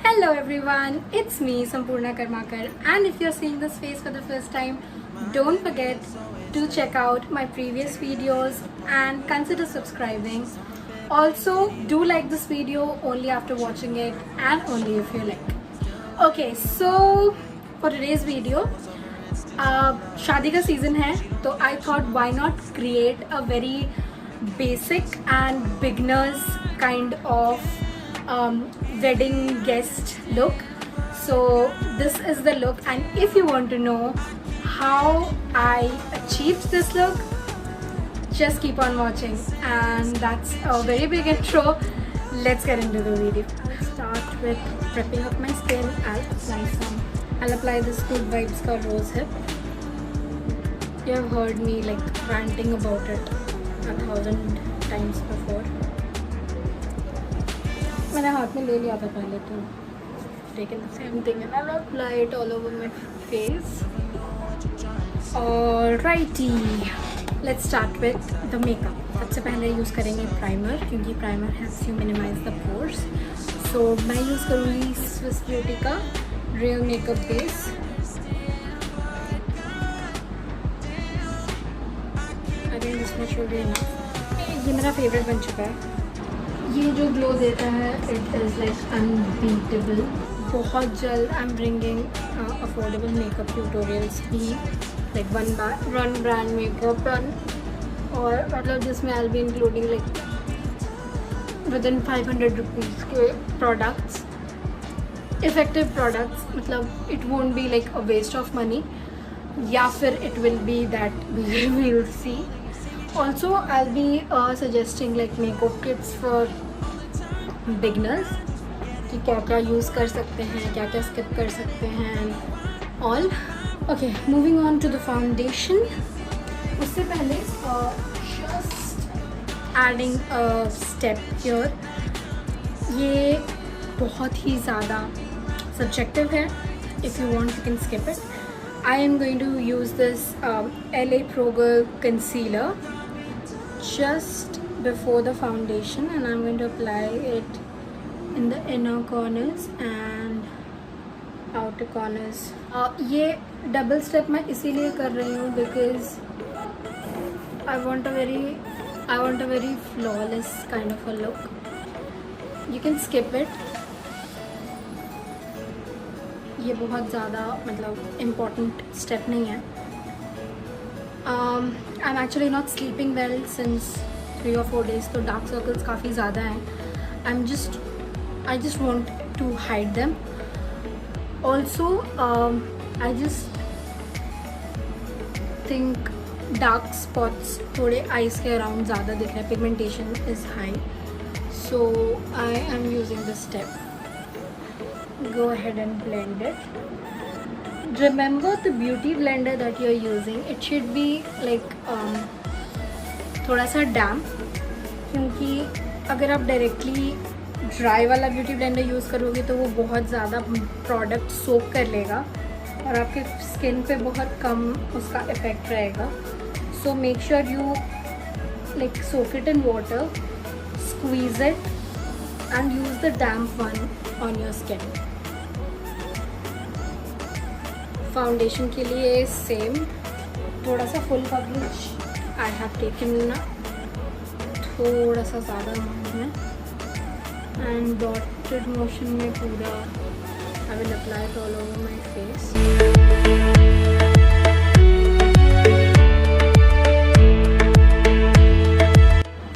Hello everyone, it's me Sampurna Karmakar, and if you're seeing this face for the first time, don't forget to check out my previous videos and consider subscribing. Also, do like this video only after watching it and only if you like. Okay, so for today's video, शादी का season है तो I thought why not create a very basic and beginners kind of wedding guest look. So this is the look, and if you want to know how I achieved this look, just keep on watching. And that's a very big intro. Let's get into the video. Start with prepping up my skin. I'll apply this Good Vibes ka Rose Hip. You have heard me like ranting about it 1,000 times before. मैंने हाथ में ले लिया था पहले तो taken the same thing and I'll apply it all over my face. Alrighty, let's start with the makeup. सबसे पहले यूज़ करेंगे प्राइमर, क्योंकि primer helps you minimize the pores. So मैं यूज़ करूँगी Swiss Beauty का Real Makeup Base. I think this much will be enough. ये मेरा favourite बन चुका है. ये जो ग्लो देता है इट इज़ लाइक अनबीटेबल. बहुत जल्द I am bringing affordable makeup tutorials भी, लाइक वन ब्रांड मेकअप और मतलब जिसमें I will be including like within 500 rupees के प्रोडक्ट्स, इफ़ेक्टिव प्रोडक्ट्स. मतलब it won't be like a waste of money, या फिर it will be that we will see. Also, I'll be suggesting like makeup kits for beginners कि क्या क्या use कर सकते हैं, क्या क्या skip कर सकते हैं all. Okay, moving on to the foundation. उससे पहले just adding a step here. ये बहुत ही ज़्यादा subjective है. If you want, you can skip it. I am going to use this LA Pro Girl concealer just before the foundation, and I'm going to apply it in the inner corners and outer corners. ये double step मैं इसीलिए कर रही हूँ because I want a very flawless kind of a look. You can skip it. ये बहुत ज़्यादा मतलब इम्पॉर्टेंट स्टेप नहीं है. I am actually not sleeping well since 3 or 4 days, तो डार्क सर्कल्स काफ़ी ज़्यादा हैं. I just want to hide them. Also I just think dark spots थोड़े आइज़ के अराउंड ज़्यादा दिख रहे हैं. Pigmentation is high, so I am using this step. Go ahead and blend it. Remember the beauty blender that you're using, it should be like थोड़ा सा damp, क्योंकि अगर आप डायरेक्टली ड्राई वाला ब्यूटी ब्लेंडर यूज़ करोगे तो वो बहुत ज़्यादा प्रोडक्ट सोक कर लेगा और आपके स्किन पे बहुत कम उसका इफ़ेक्ट रहेगा. So make sure you like soak it in water, squeeze it and use the damp one on your skin. Foundation के लिए सेम, थोड़ा सा full coverage I have taken थोड़ा सा ज़्यादा अमाउंट में, एंड डॉटेड मोशन में पूरा I will apply it all over my face.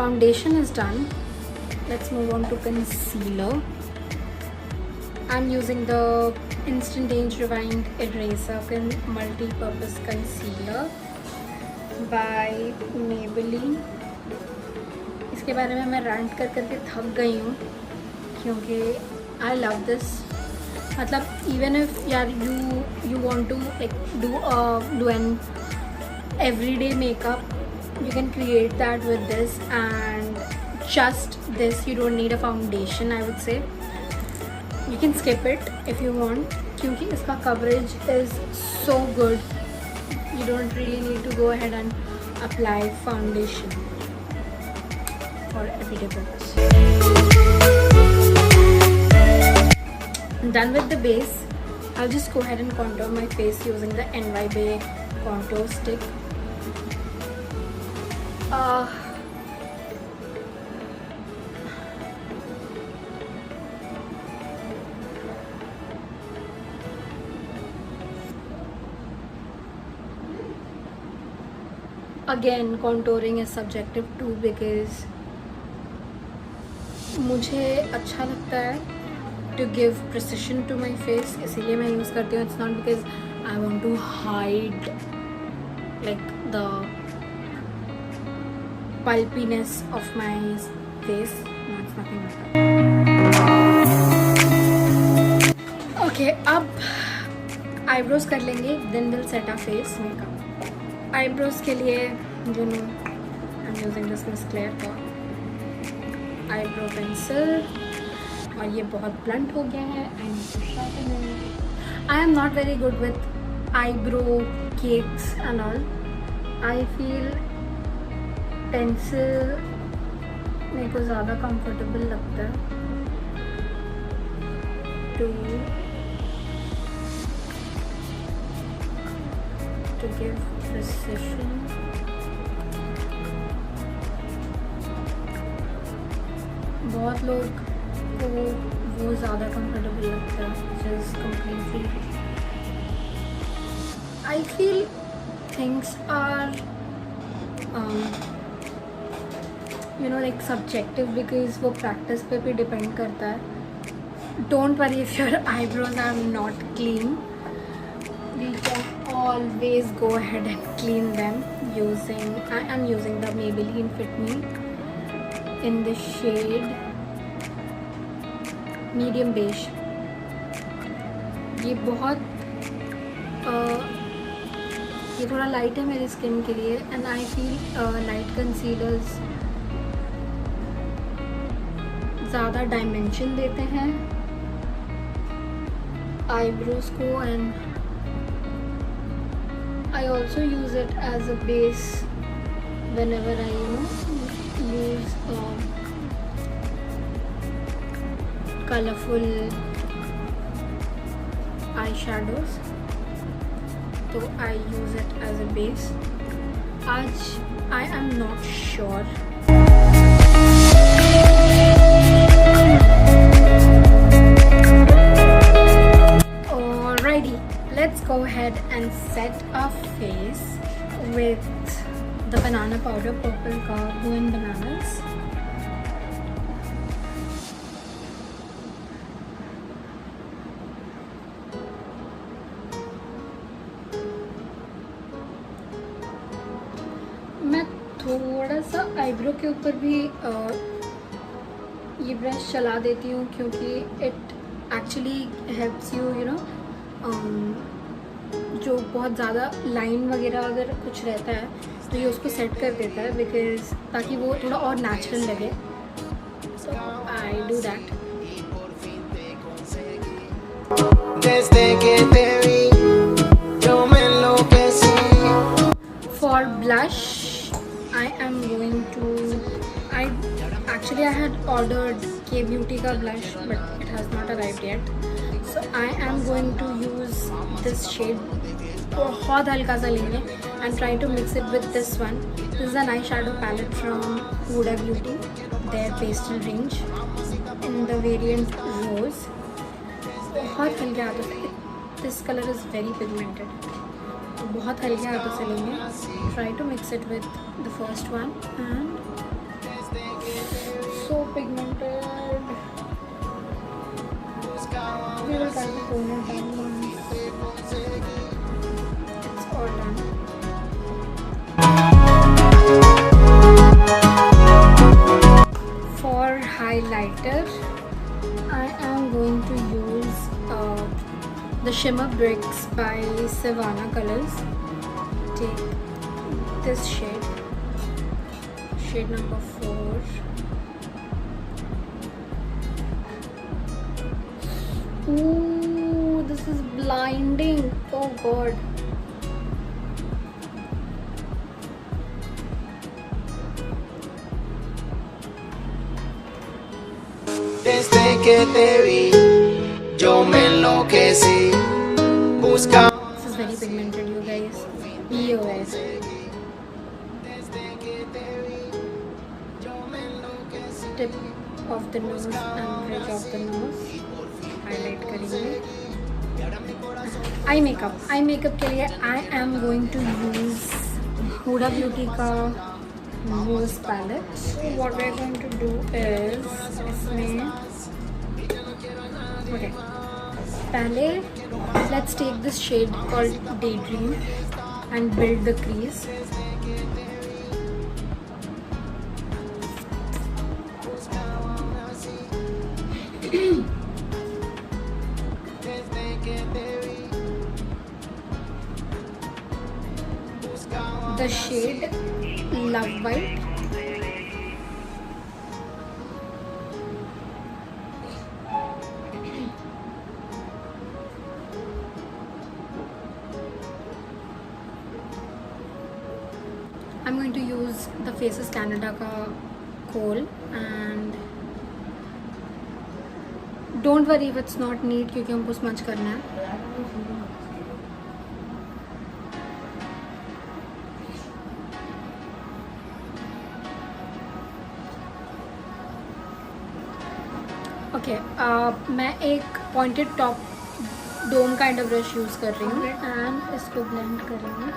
Foundation is done. Let's move on to concealer. I'm using the Instant Age Rewind Eraser Multi-Purpose Concealer by Maybelline. इसके बारे में मैं rant कर करके थक गई हूँ क्योंकि I love this. मतलब even if यार you want to like do an everyday makeup, you can create that with this, and just this. You don't need a foundation, I would say. You can skip it if you want, क्योंकि इसका coverage is so good. You don't really need to go ahead and apply foundation for everyday purpose. done with the base. I'll just go ahead and contour my face using the NY Bay contour stick. Again, contouring is subjective too because मुझे अच्छा लगता है to give precision to my face, इसीलिए मैं use करती हूँ. It's not because I want to hide like the pulpiness of my face. No, it's nothing like that. Okay, अब eyebrows कर लेंगे, then we'll set our face makeup. Eyebrows के लिए you know I'm using this Miss Claire का eyebrow pencil और ये बहुत blunt हो गया है. I am not very good with eyebrow cakes and all. I feel pencil मेरे को ज़्यादा comfortable लगता है to give precision. बहुत लोग को वो ज़्यादा comfortable लगता है, which is completely. I feel things are you know like subjective because वो practice पे भी depend करता है. Don't worry if your eyebrows are not clean. We can always go ahead and clean them using. I am using the Maybelline Fit Me in the shade medium beige. ये बहुत ये थोड़ा light है मेरी skin के लिए and I feel light concealers ज़्यादा dimension देते हैं आईब्रोज को and I also use it as a base whenever I use colorful eyeshadows. So I use it as a base. आज I am not sure. Alrighty. Let's go ahead and set our face with the banana powder, Purple ka Ruin Bananas. मैं थोड़ा सा eyebrow के ऊपर भी ये brush चला देती हूँ क्योंकि it actually helps you, you know, जो बहुत ज़्यादा लाइन वगैरह अगर कुछ रहता है तो ये उसको सेट कर देता है बिकॉज ताकि वो थोड़ा और नेचुरल लगे. So I do that. For blush I am going to I had ordered K Beauty का blush but it has not arrived yet. So I am going to use this shade. बहुत हल्का सा लेंगे and try to mix it with this one. This is an eyeshadow palette from Huda Beauty, their pastel range in the variant Rose. बहुत हल्के हाथों से. This color is very pigmented. तो बहुत हल्के हाथों से लेंगे. Try to mix it with the first one and so pigmented. We will try to tone it down once it's all done. For highlighter, I am going to use the Shimmer Bricks by Savannah Colors. Take this shade number 4. Ooh, this is blinding. Oh god. Desde que te vi, yo me This is very pigmented, you guys. Ew. Tip of the nose and bridge of the nose highlight करेंगे. आई makeup के लिए I am going to use Huda Beauty का rose palette. What we are going to do is इसमें okay पहले let's take this shade called day dream and build the crease. The shade Love Bite. I'm going to use the Faces Canada का kohl and don't worry if it's not neat क्योंकि हमको smudge करना है. Okay मैं एक pointed top dome kind of brush use कर रही हूँ एंड इसको ब्लेंड करेंगे.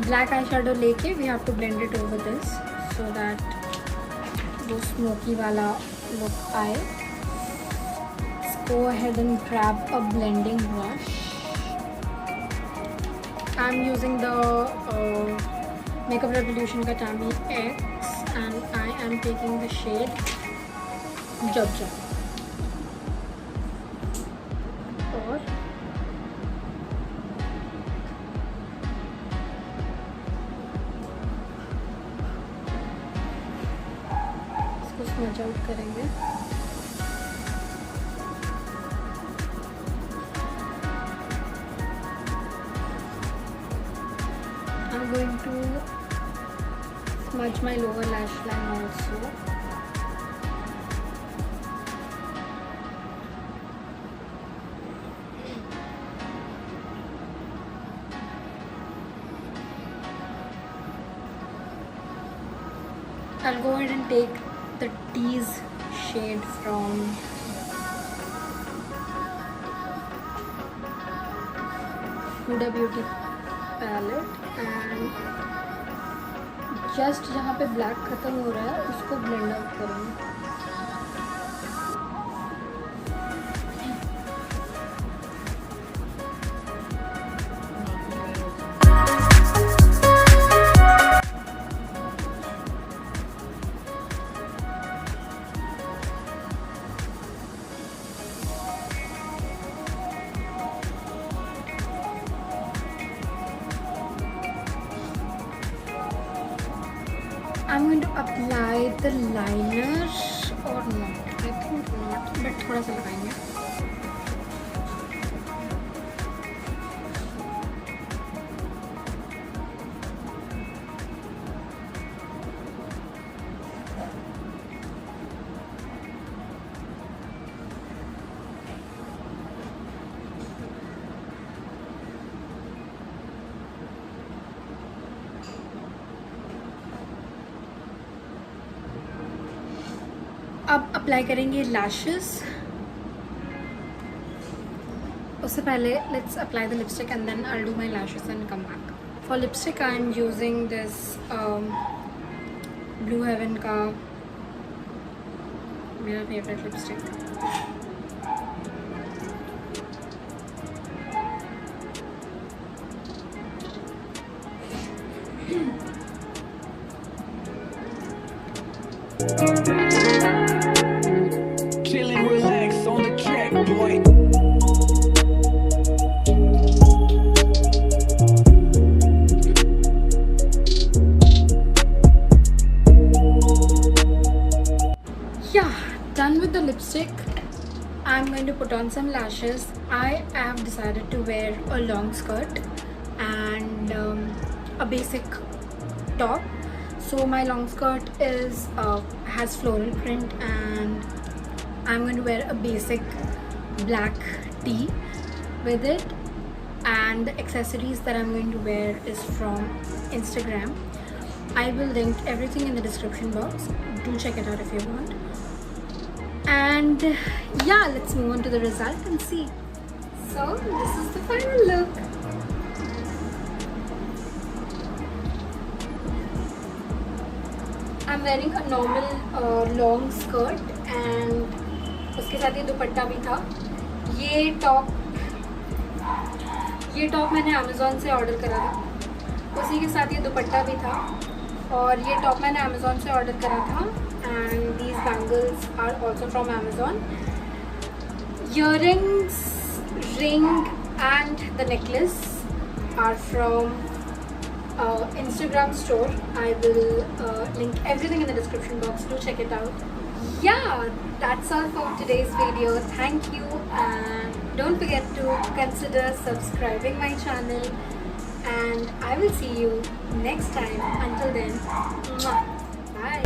ब्लैक आई शेडो लेके we have to blend it over this so that वो स्मोकी वाला लुक आए. Go ahead and grab a blending brush. I am using the Makeup Revolution का Tammi X and I am taking the shade जब जब. और smudge out करेंगे. I am going to smudge my lower lash line also. I'll go ahead and take the Tease shade from Huda Beauty palette and just जहाँ पे black ख़त्म हो रहा है उसको ब्लेंड आउट करेंगे. I'm going to apply the liner or not. I think not, but थोड़ा सा लगाएंगे. अब अप्लाई करेंगे लैशेस. उससे पहले let's apply the lipstick and then I will do my lashes and come back. For lipstick I am using this blue heaven का मेरा favourite lipstick. Chillin', relax on the track, boy. या done with the lipstick. I'm going to put on some lashes. I have decided to wear a long skirt and a basic top. So my long skirt is has floral print, and I'm going to wear a basic black tee with it, and the accessories that I'm going to wear is from Instagram. I will link everything in the description box. Do check it out if you want. And yeah, let's move on to the result and see. So this is the final look. I'm wearing a normal long skirt and उसके साथ ये दुपट्टा भी था. ये top मैंने Amazon से order करा था. उसी के साथ ये दुपट्टा भी था, और ये टॉप मैंने अमेज़ॉन से ऑर्डर करा था. And these bangles are also from Amazon. Earrings, ring and the necklace are from Instagram store. I will link everything in the description box. Do check it out. Yeah, that's all for today's video. Thank you, and don't forget to consider subscribing my channel, and I will see you next time. Until then, mwah. Bye.